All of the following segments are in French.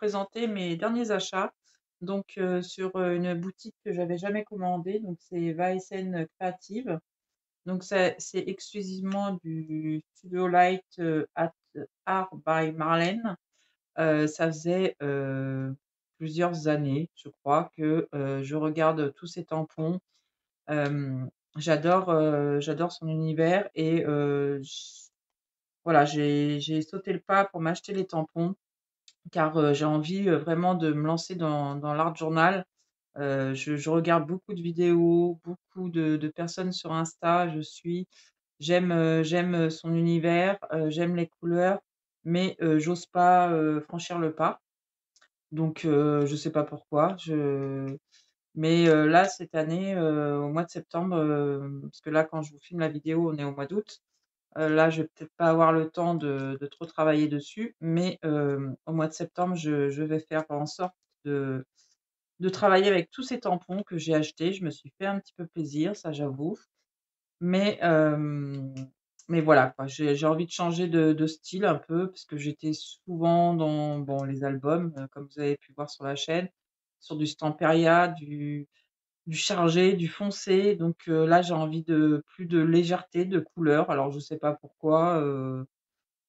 présenter mes derniers achats. Donc, sur, une boutique que j'avais jamais commandée, donc c'est Vaesen Creative. Donc c'est exclusivement du Studio Light, Art by Marlène. Ça faisait, plusieurs années, je crois, que, je regarde tous ces tampons. J'adore son univers et voilà, j'ai sauté le pas pour m'acheter les tampons car, j'ai envie, vraiment de me lancer dans l'art journal. Je regarde beaucoup de vidéos, beaucoup de personnes sur Insta, j'aime son univers, j'aime les couleurs, mais j'ose pas, franchir le pas. Donc je sais pas pourquoi, mais là, cette année, au mois de septembre, parce que là, quand je vous filme la vidéo, on est au mois d'août. Là, je vais peut-être pas avoir le temps de trop travailler dessus, mais au mois de septembre, je vais faire en sorte de travailler avec tous ces tampons que j'ai achetés. Je me suis fait un petit peu plaisir, ça j'avoue, mais voilà quoi, j'ai envie de changer de style un peu parce que j'étais souvent dans, bon, les albums, comme vous avez pu voir sur la chaîne, sur du Stamperia, du chargé, du foncé, donc là, j'ai envie de plus de légèreté, de couleur. Alors je sais pas pourquoi,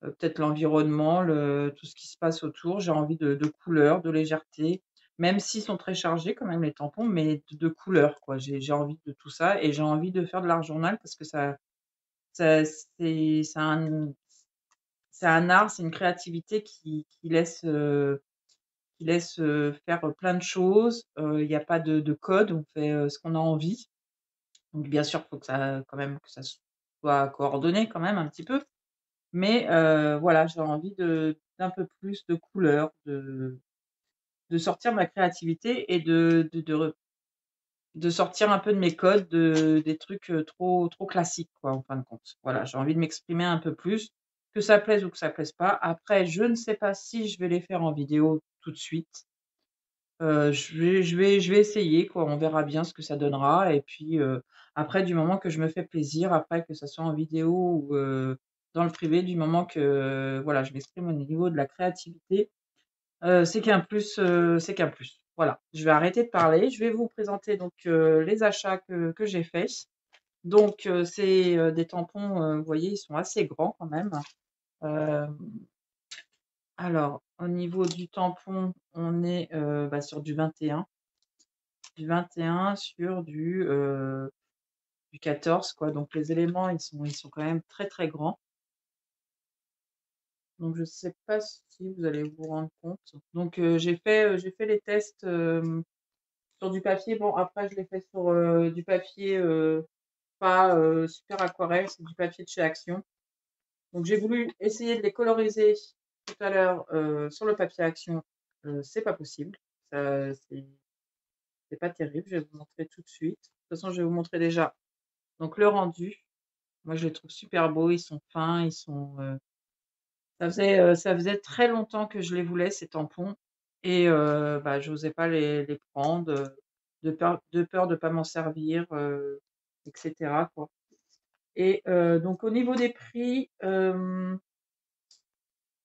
peut-être l'environnement, le tout ce qui se passe autour. J'ai envie de couleur, de légèreté, même s'ils sont très chargés quand même les tampons, mais de couleur quoi. J'ai envie de tout ça et j'ai envie de faire de l'art journal parce que c'est un art, c'est une créativité qui laisse, faire plein de choses. Il y a pas de code, on fait, ce qu'on a envie. Donc bien sûr, faut que ça quand même que ça soit coordonné quand même un petit peu. Mais voilà, j'ai envie d'un peu plus de couleurs, de sortir ma créativité et de sortir un peu de mes codes, des trucs, trop classiques quoi, en fin de compte. Voilà, j'ai envie de m'exprimer un peu plus, que ça plaise ou que ça plaise pas. Après, je ne sais pas si je vais les faire en vidéo tout de suite. Je vais essayer quoi, on verra bien ce que ça donnera et puis, après du moment que je me fais plaisir, après que ça soit en vidéo ou, dans le privé, du moment que, voilà, je m'exprime au niveau de la créativité, c'est qu'un plus. Voilà, je vais arrêter de parler, je vais vous présenter donc, les achats que j'ai faits. Donc, c'est, des tampons, vous voyez, ils sont assez grands quand même. Hem, alors au niveau du tampon, on est, bah, sur du 21 sur du 14 quoi, donc les éléments ils sont quand même très, très grands. Donc je sais pas si vous allez vous rendre compte. Donc j'ai fait les tests, sur du papier. Bon après je l'ai fait sur, du papier, pas, super aquarelle, c'est du papier de chez Action. Donc j'ai voulu essayer de les coloriser tout à l'heure, sur le papier Action, c'est pas possible. Ça c'est pas terrible, je vais vous montrer tout de suite. De toute façon, je vais vous montrer déjà donc le rendu. Moi, je les trouve super beaux, ils sont fins, ça faisait très longtemps que je les voulais ces tampons et bah, j'osais pas les prendre, de peur de pas m'en servir, et cetera, quoi et donc au niveau des prix,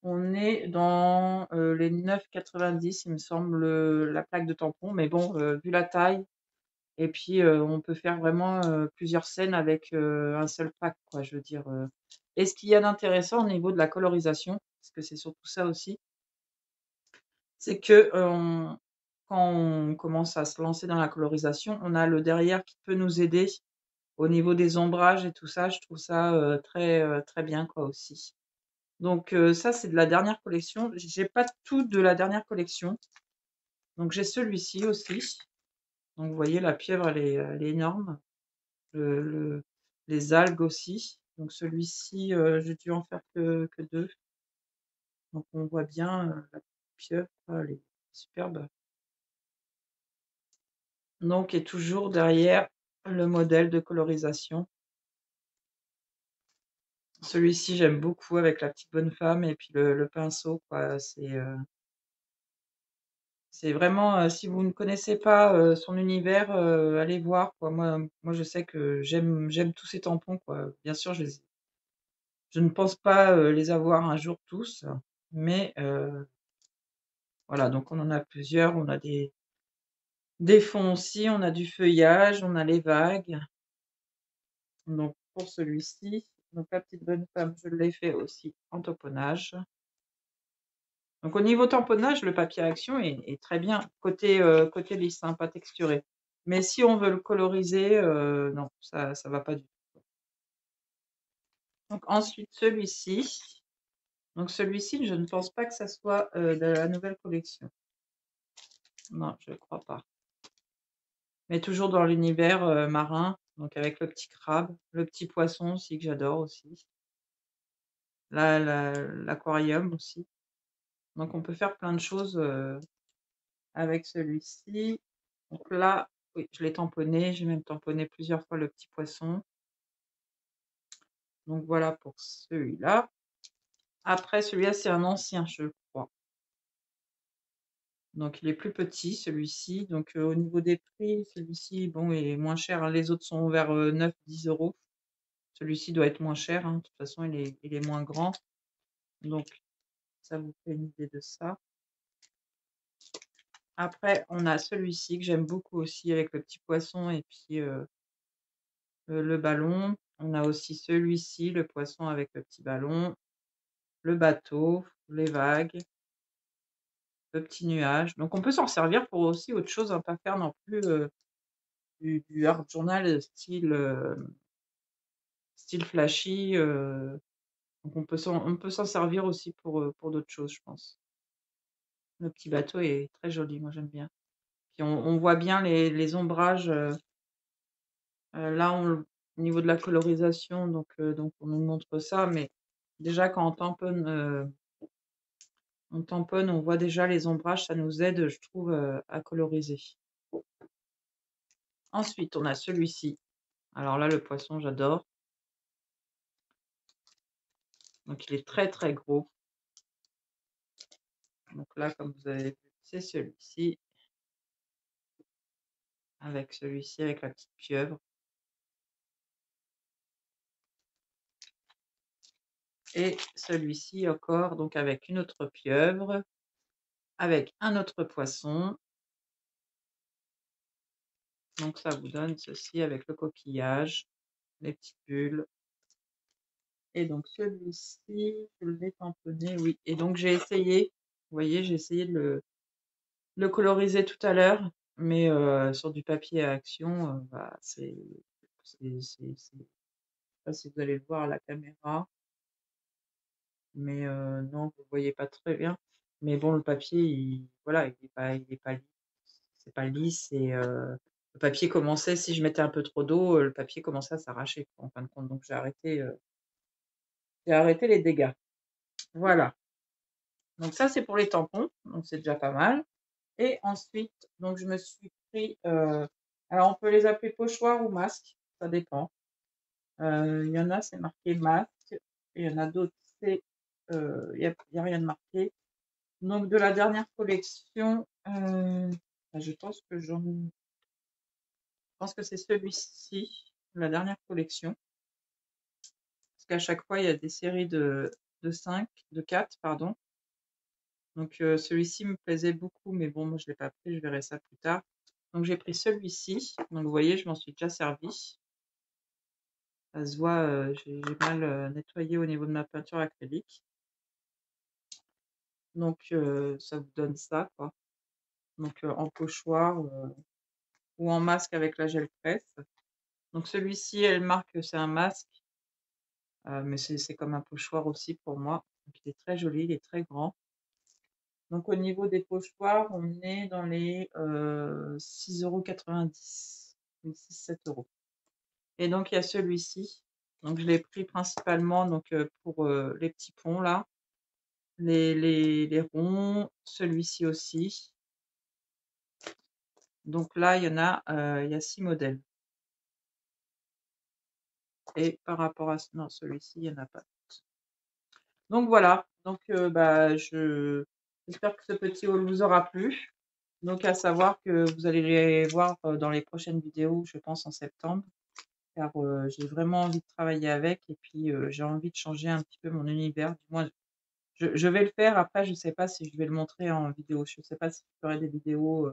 on est dans, les 9,90 il me semble, la plaque de tampon mais bon, vu la taille et puis, on peut faire vraiment, plusieurs scènes avec, un seul pack quoi, je veux dire, et ce qu'il y a d'intéressant au niveau de la colorisation, parce que c'est surtout ça aussi, c'est que, quand on commence à se lancer dans la colorisation, on a le derrière qui peut nous aider au niveau des ombrages et tout ça. Je trouve ça, très bien quoi aussi. Donc, ça c'est de la dernière collection. J'ai pas tout de la dernière collection, donc j'ai celui-ci aussi. Donc vous voyez la pieuvre elle est énorme. Le les algues aussi. Donc celui-ci, j'ai dû en faire que 2. Donc on voit bien, la pieuvre, elle est superbe. Donc et toujours derrière le modèle de colorisation. Celui-ci j'aime beaucoup avec la petite bonne femme et puis le pinceau quoi, c'est vraiment, si vous ne connaissez pas, son univers, allez voir quoi. Moi je sais que j'aime tous ces tampons quoi. Bien sûr je ne pense pas, les avoir un jour tous, mais Voilà, donc on en a plusieurs. On a des fonds aussi, on a du feuillage, on a les vagues. Donc pour celui-ci, donc la petite bonne femme, je l'ai fait aussi en tamponnage. Donc au niveau tamponnage, le papier action est très bien côté lisse, hein, pas texturé. Mais si on veut le coloriser, non, ça va pas du tout. Donc ensuite celui-ci. Donc celui-ci, je ne pense pas que ça soit, de la nouvelle collection. Non, je ne crois pas. Mais toujours dans l'univers, marin, donc avec le petit crabe, le petit poisson aussi que j'adore aussi. L'aquarium aussi. Donc on peut faire plein de choses, avec celui-ci. Donc là, oui, je l'ai tamponné, j'ai même tamponné plusieurs fois le petit poisson. Donc voilà pour celui-là. Après celui-là, c'est un ancien, je crois. Donc il est plus petit celui-ci. Donc au niveau des prix, celui-ci, bon, il est moins cher, hein. Les autres sont vers 9-10 euros. Celui-ci doit être moins cher, hein. De toute façon, il est moins grand. Donc ça vous fait une idée de ça. Après, on a celui-ci que j'aime beaucoup aussi avec le petit poisson et puis le ballon. On a aussi celui-ci, le poisson avec le petit ballon, le bateau, les vagues, le petit nuage. Donc on peut s'en servir pour aussi autre chose, hein, pas faire non plus du art journal style flashy. Donc on peut s'en servir aussi pour d'autres choses, je pense. Le petit bateau est très joli, moi j'aime bien. Puis on voit bien les ombrages. Là, au niveau de la colorisation, donc on nous montre ça, mais déjà quand on tamponne, on voit déjà les ombrages, ça nous aide, je trouve, à coloriser. Ensuite, on a celui-ci. Alors là, le poisson, j'adore. Donc il est très très gros. Donc là, comme vous avez vu, c'est celui-ci. Avec celui-ci, avec la petite pieuvre. Et celui-ci encore, donc avec une autre pieuvre, avec un autre poisson. Donc ça vous donne ceci avec le coquillage, les petites bulles. Et donc celui-ci, je l'ai tamponné, oui. Et donc j'ai essayé, vous voyez, j'ai essayé de le coloriser tout à l'heure, mais sur du papier à action, bah, je sais pas si vous allez le voir à la caméra, mais non, vous voyez pas très bien. Mais bon, le papier, voilà, il est pas lisse, c'est pas lisse et le papier commençait, si je mettais un peu trop d'eau, le papier commençait à s'arracher, en fin de compte. Donc j'ai arrêté les dégâts. Voilà. Donc ça, c'est pour les tampons, donc c'est déjà pas mal. Et ensuite, donc je me suis pris, alors on peut les appeler pochoirs ou masques, ça dépend. Il y en a, c'est marqué masque, et il y en a d'autres, y a rien de marqué. Donc de la dernière collection, bah, je pense que c'est celui-ci, la dernière collection. Parce qu'à chaque fois, il y a des séries de 5, de 4, pardon. Donc celui-ci me plaisait beaucoup, mais bon, moi je l'ai pas pris, je verrai ça plus tard. Donc j'ai pris celui-ci. Donc vous voyez, je m'en suis déjà servi. Ça se voit, j'ai mal nettoyé au niveau de ma peinture acrylique. Donc ça vous donne ça, quoi. Donc en pochoir ou en masque avec la gel presse. Donc celui-ci, elle marque que c'est un masque, mais c'est comme un pochoir aussi pour moi. Donc il est très joli, il est très grand. Donc au niveau des pochoirs, on est dans les 6,90 €, 6-7 €. Et donc il y a celui-ci. Donc je l'ai pris principalement donc, pour les petits ponts là, les ronds, celui-ci aussi. Donc là, il y a 6 modèles. Et par rapport à non, celui-ci, il n'y en a pas. Donc voilà, donc bah, j'espère que ce petit haul vous aura plu. Donc à savoir que vous allez les voir, dans les prochaines vidéos, je pense en septembre, car, j'ai vraiment envie de travailler avec et puis, j'ai envie de changer un petit peu mon univers. Du moins, Je vais le faire. Après, je sais pas si je vais le montrer en vidéo. Je sais pas si je ferai des vidéos,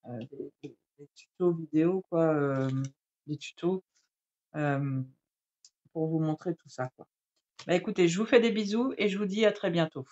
des tutos vidéo quoi, des tutos, hem, pour vous montrer tout ça, quoi. Bah, écoutez, je vous fais des bisous et je vous dis à très bientôt.